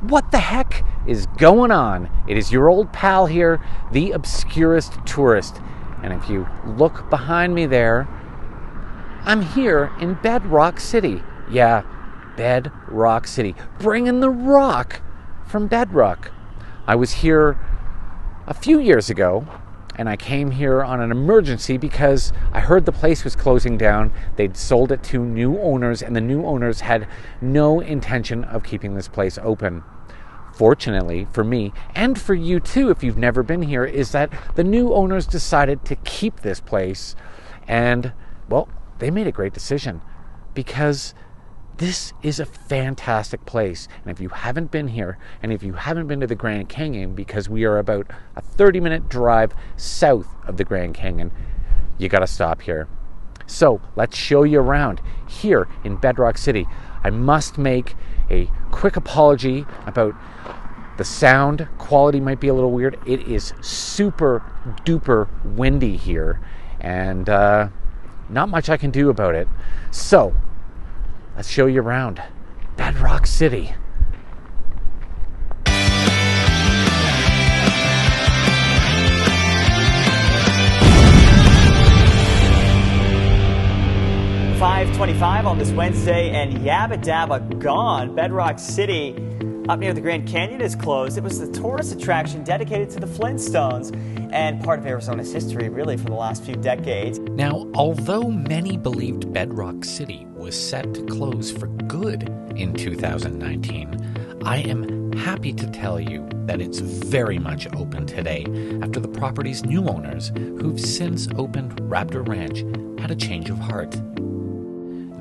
What the heck is going on? It is your old pal here, the Obscurist Tourist. And if you look behind me there, I'm here in Bedrock City. Yeah, Bedrock City. Bringing the rock from Bedrock. I was here a few years ago, and I came here on an emergency because I heard the place was closing down. They'd sold it to new owners, and the new owners had no intention of keeping this place open. Fortunately for me, and for you too if you've never been here, is that the new owners decided to keep this place. And, well, they made a great decision because this is a fantastic place. And if you haven't been here, and if you haven't been to the Grand Canyon, because we are about a 30-minute drive south of the Grand Canyon, you got to stop here. So let's show you around here in Bedrock City. I must make a quick apology about the sound quality. Might be a little weird. It is super duper windy here, and not much I can do about it. So let's show you around Bedrock City. .25 on this Wednesday, and yabba dabba gone. Bedrock City up near the Grand Canyon is closed. It was the tourist attraction dedicated to the Flintstones and part of Arizona's history really for the last few decades. Now, although many believed Bedrock City was set to close for good in 2019, I am happy to tell you that it's very much open today after the property's new owners, who've since opened Raptor Ranch, had a change of heart.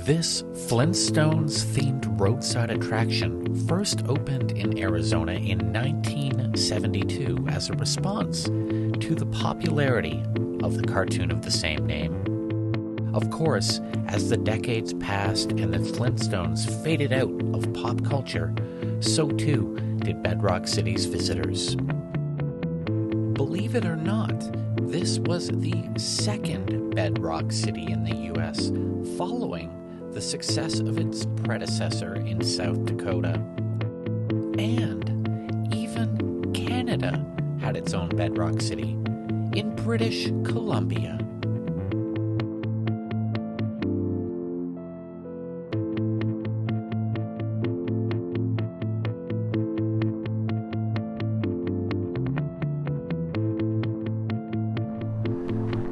This Flintstones-themed roadside attraction first opened in Arizona in 1972 as a response to the popularity of the cartoon of the same name. Of course, as the decades passed and the Flintstones faded out of pop culture, so too did Bedrock City's visitors. Believe it or not, this was the second Bedrock City in the U.S., following the success of its predecessor in South Dakota. And even Canada had its own Bedrock City in British Columbia.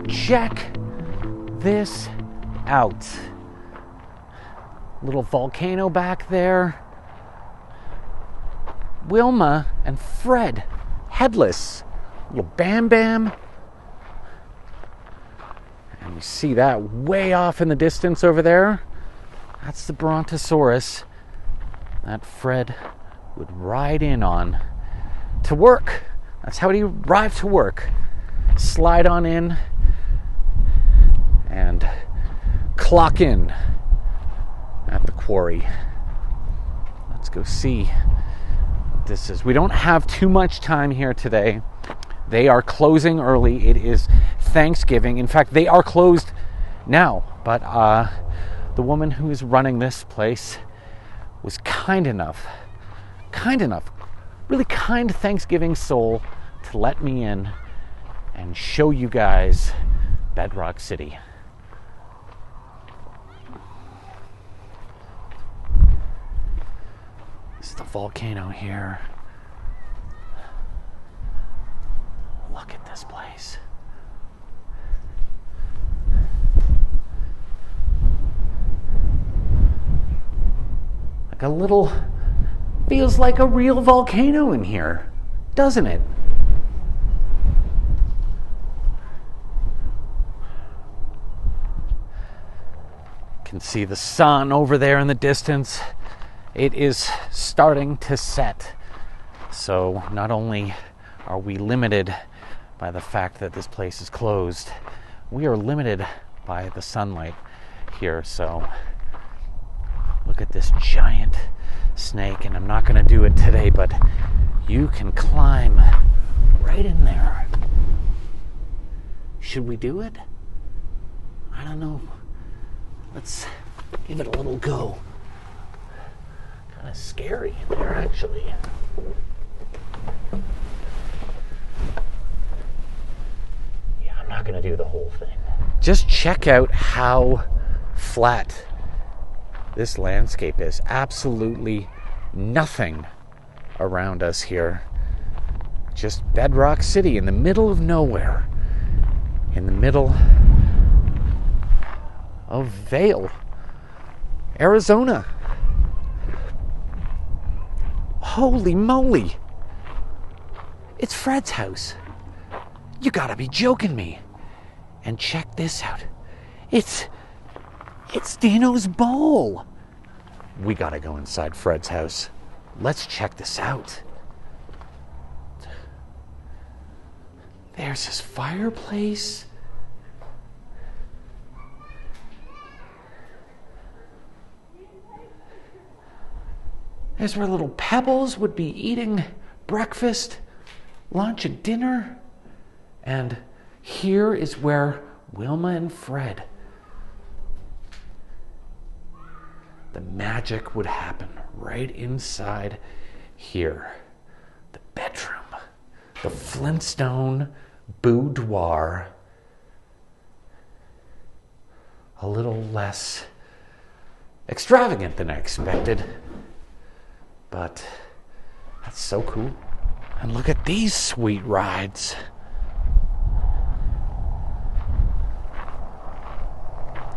Check this out. Little volcano back there. Wilma and Fred, headless. Little Bam Bam. And you see that way off in the distance over there? That's the Brontosaurus that Fred would ride in on to work. That's how he arrived to work. Slide on in and clock in at the Quarry. Let's go see what this is. We don't have too much time here today. They are closing early. It is Thanksgiving. In fact, they are closed now. But the woman who is running this place was kind enough, really kind Thanksgiving soul to let me in and show you guys Bedrock City. This is the volcano here. Look at this place. Like a little, feels like a real volcano in here, doesn't it? Can see the sun over there in the distance. It is starting to set. So not only are we limited by the fact that this place is closed, we are limited by the sunlight here. So look at this giant snake, and I'm not going to do it today, but you can climb right in there. Should we do it? I don't know. Let's give it a little go. Kind of scary in there, actually. Yeah, I'm not going to do the whole thing. Just check out how flat this landscape is. Absolutely nothing around us here. Just Bedrock City in the middle of nowhere. In the middle of Vail, Arizona. Holy moly! It's Fred's house. You gotta be joking me. And check this out. It's Dino's bowl. We gotta go inside Fred's house. Let's check this out. There's his fireplace. There's where little Pebbles would be eating breakfast, lunch, and dinner. And here is where Wilma and Fred, the magic would happen right inside here. The bedroom. The Flintstone boudoir. A little less extravagant than I expected. But that's so cool. And look at these sweet rides.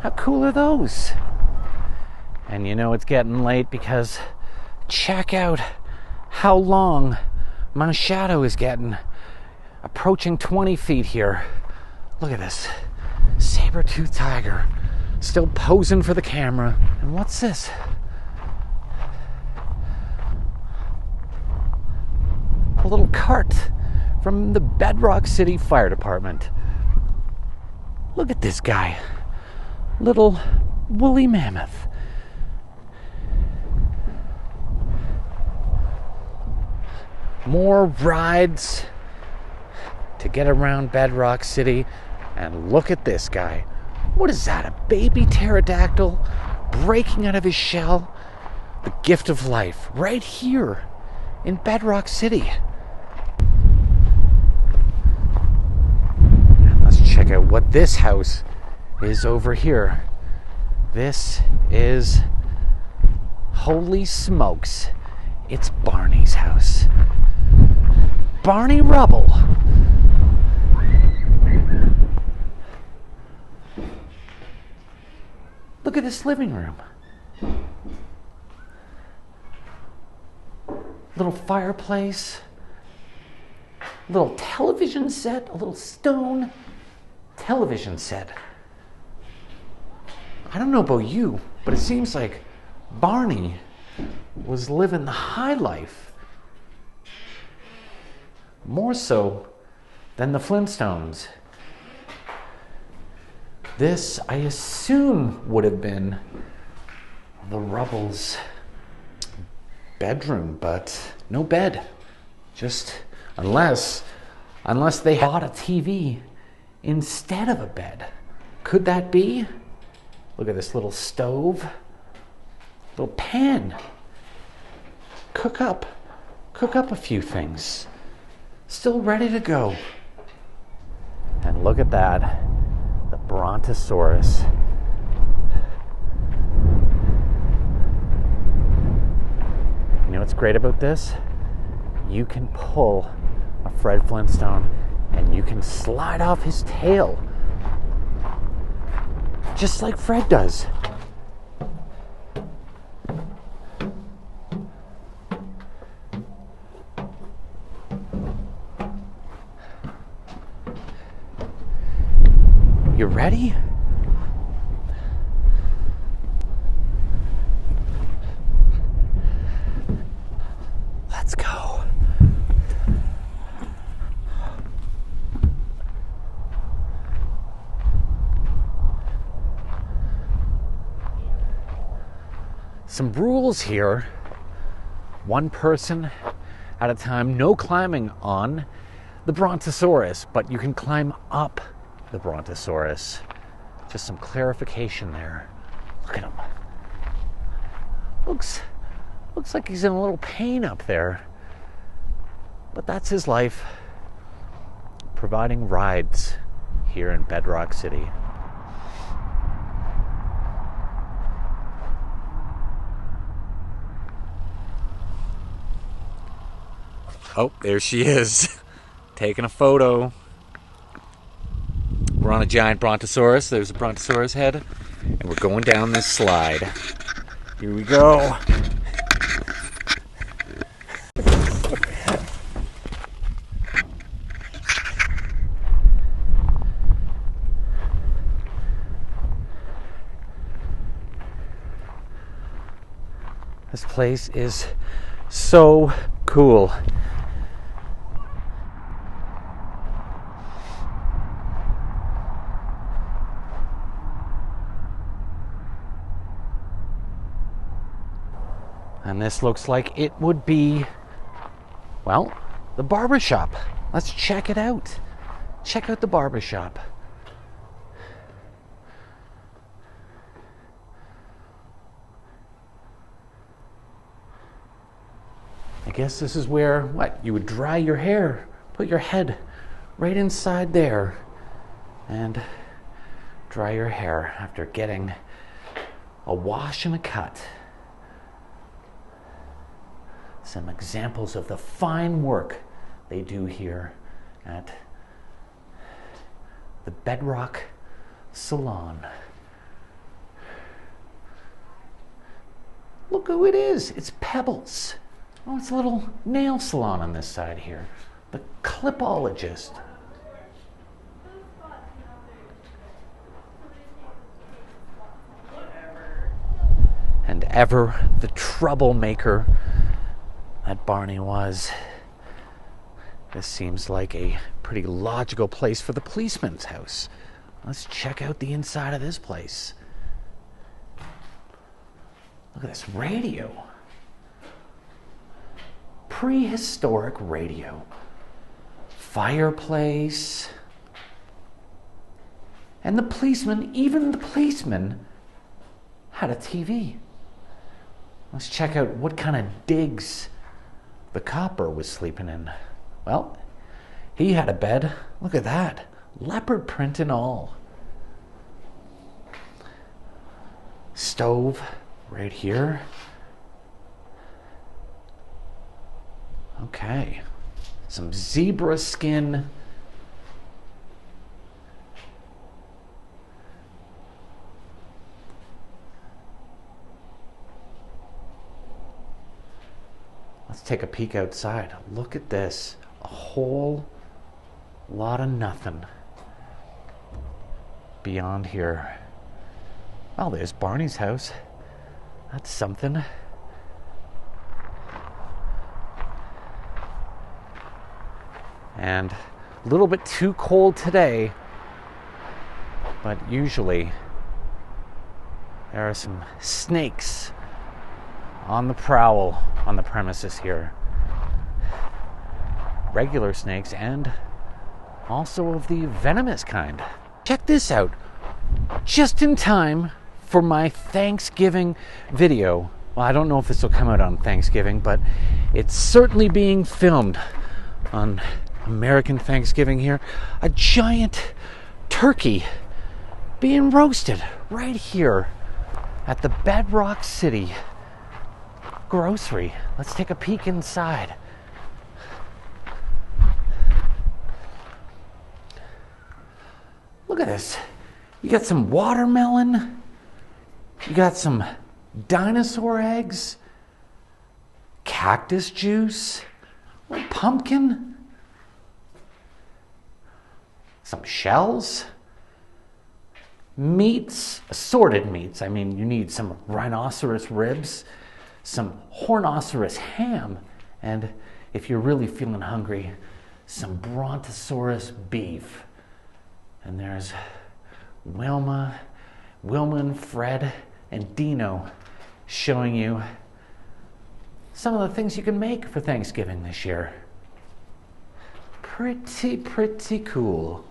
How cool are those? And you know it's getting late because check out how long my shadow is getting. Approaching 20 feet here. Look at this. Saber-toothed tiger. Still posing for the camera. And what's this? A little cart from the Bedrock City Fire Department. Look at this guy. Little woolly mammoth. More rides to get around Bedrock City. And look at this guy. What is that? A baby pterodactyl breaking out of his shell? The gift of life right here in Bedrock City. And let's check out what this house is over here. This is, holy smokes, it's Barney's house. Barney Rubble. Look at this living room. Little fireplace. Little television set. A little stone television set. I don't know about you, but it seems like Barney was living the high life. More so than the Flintstones. This, I assume, would have been the Rubble's bedroom, but no bed. Just unless they bought a TV instead of a bed. Could that be? Look at this little stove. Little pan. Cook up a few things. Still ready to go. And look at that. The Brontosaurus. You know what's great about this? You can pull a Fred Flintstone and you can slide off his tail. Just like Fred does. You ready? Let's go. Some rules here. One person at a time, no climbing on the Brontosaurus, but you can climb up the Brontosaurus. Just some clarification there. Look at him. Looks Looks like he's in a little pain up there. But that's his life, providing rides here in Bedrock City. Oh, there she is, taking a photo. We're on a giant Brontosaurus. There's a Brontosaurus head. And we're going down this slide. Here we go. This place is so cool. And this looks like it would be, well, the Barber Shop. Let's check it out. Check out the Barber Shop. I guess this is where, what, you would dry your hair, put your head right inside there, and dry your hair after getting a wash and a cut. Some examples of the fine work they do here at the Bedrock Salon. Look who it is. It's Pebbles. Oh, it's a little nail salon on this side here. The Clipologist. And ever the troublemaker that Barney was. This seems like a pretty logical place for the policeman's house. Let's check out the inside of this place. Look at this radio. Prehistoric radio. Fireplace. And the policeman, even the policeman, had a TV. Let's check out what kind of digs the copper was sleeping in. Well, he had a bed. Look at that. Leopard print and all. Stove right here. Okay. Some zebra skin. Let's take a peek outside. Look at this. A whole lot of nothing beyond here. Well, there's Barney's house. That's something. And a little bit too cold today, but usually there are some snakes on the prowl on the premises here. Regular snakes and also of the venomous kind. Check this out. Just in time for my Thanksgiving video. Well, I don't know if this will come out on Thanksgiving, but it's certainly being filmed on American Thanksgiving here. A giant turkey being roasted right here at the Bedrock City grocery. Let's take a peek inside. Look at this. You got some watermelon. You got some dinosaur eggs. Cactus juice. A little pumpkin. Some shells. Meats. Assorted meats. I mean, you need some rhinoceros ribs. Some hornoceros ham, and if you're really feeling hungry, some Brontosaurus beef. And there's Wilma and Fred and Dino showing you some of the things you can make for Thanksgiving this year. Pretty cool.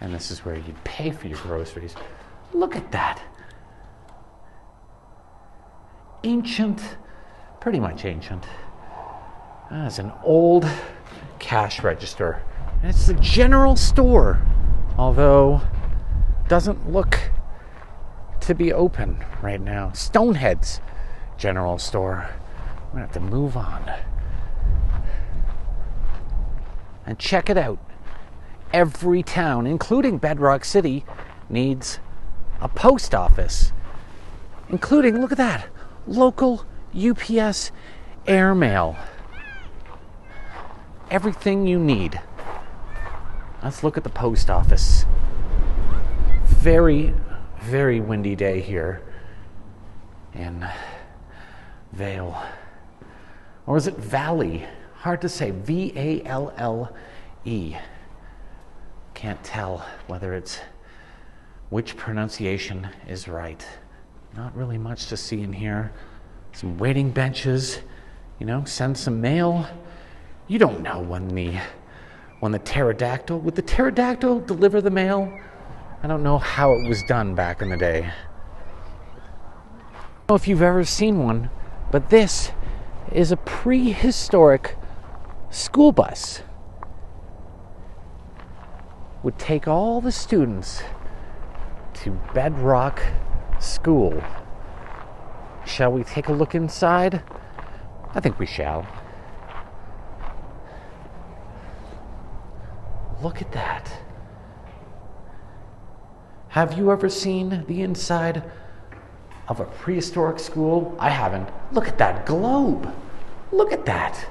And this is where you'd pay for your groceries. Look at that. ancient, pretty much ancient. It's an old cash register. And it's the general store, although doesn't look to be open right now. Stonehead's general store. I'm gonna have to move on. And check it out. Every town, including Bedrock City, needs a post office. Including, look at that, local UPS airmail. Everything you need. Let's look at the post office. Very, very windy day here in Vale. Or is it Valley? Hard to say. V-A-L-L-E. Can't tell whether it's which pronunciation is right. Not really much to see in here. Some waiting benches, send some mail. You don't know when the pterodactyl, would the pterodactyl deliver the mail? I don't know how it was done back in the day. I don't know if you've ever seen one, but this is a prehistoric school bus. Would take all the students to Bedrock School. Shall we take a look inside? I think we shall. Look at that. Have you ever seen the inside of a prehistoric school? I haven't. Look at that globe. Look at that.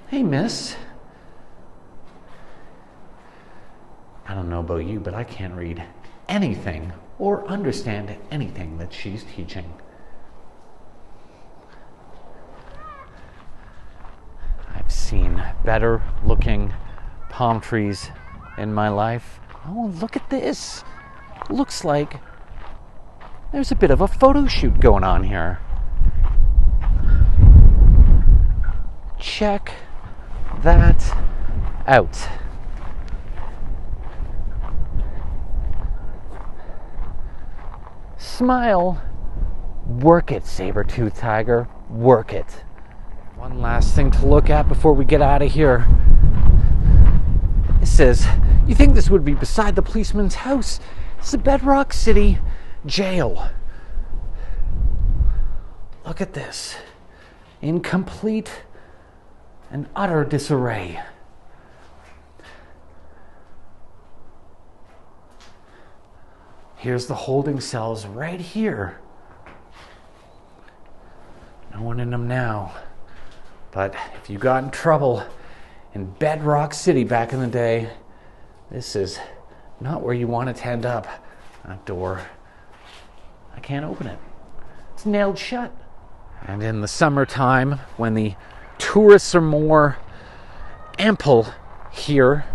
Hey, miss. I don't know about you, but I can't read anything or understand anything that she's teaching. I've seen better looking palm trees in my life. Oh, look at this. Looks like there's a bit of a photo shoot going on here. Check that out. Smile. Work it, saber-toothed tiger. Work it. One last thing to look at before we get out of here. It says, you think this would be beside the policeman's house? It's the Bedrock City Jail. Look at this. In complete and utter disarray. Here's the holding cells right here. No one in them now. But if you got in trouble in Bedrock City back in the day, this is not where you want to end up. That door, I can't open it. It's nailed shut. And in the summertime, when the tourists are more ample here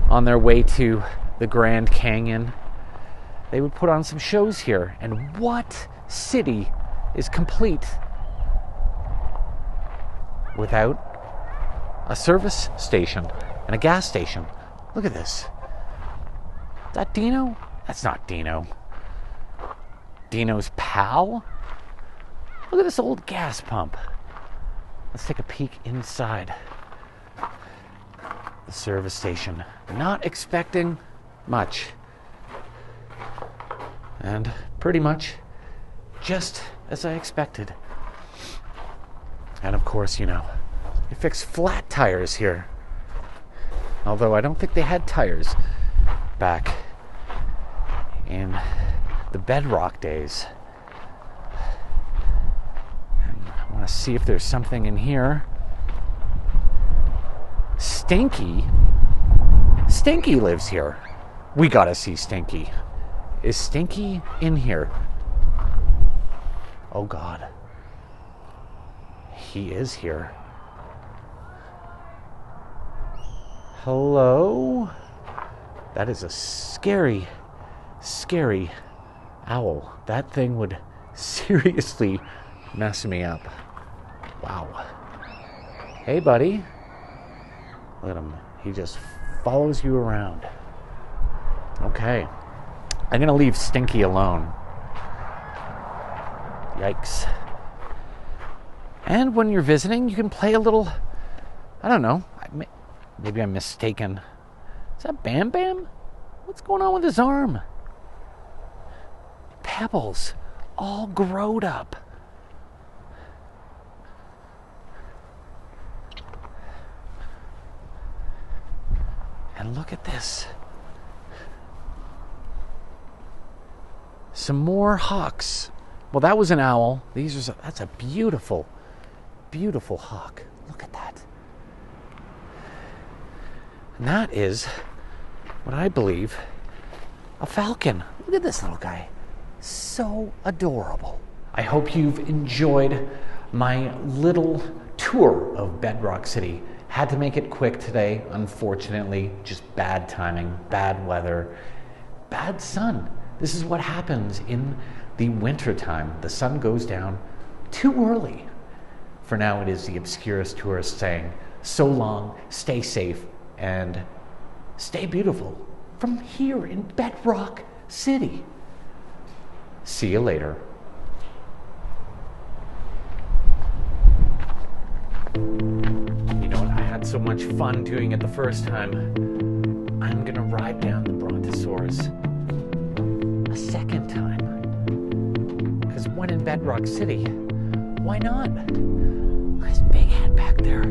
on their way to the Grand Canyon, they would put on some shows here. And what city is complete without a service station and a gas station? Look at this. Is that Dino? That's not Dino. Dino's pal? Look at this old gas pump. Let's take a peek inside the service station. Not expecting much. And pretty much just as I expected. And of course, they fix flat tires here. Although I don't think they had tires back in the Bedrock days. And I want to see if there's something in here. Stinky? Stinky lives here. We gotta see Stinky. Is Stinky in here? Oh God. He is here. Hello? That is a scary, scary owl. That thing would seriously mess me up. Wow. Hey, buddy. Look at him. He just follows you around. Okay. I'm going to leave Stinky alone. Yikes. And when you're visiting, you can play a little, I don't know, maybe I'm mistaken. Is that Bam Bam? What's going on with his arm? Pebbles, all growed up. And look at this. Some more hawks. Well, that was an owl. That's a beautiful, beautiful hawk. Look at that. And that is what I believe a falcon. Look at this little guy. So adorable. I hope you've enjoyed my little tour of Bedrock City. Had to make it quick today, unfortunately. Just bad timing, bad weather, bad sun. This is what happens in the winter time. The sun goes down too early. For now, it is the Obscurist Tourist saying, so long, stay safe, and stay beautiful from here in Bedrock City. See you later. You know what? I had so much fun doing it the first time. I'm gonna ride down the Brontosaurus a second time. Because when in Bedrock City, why not? Look at his big head back there.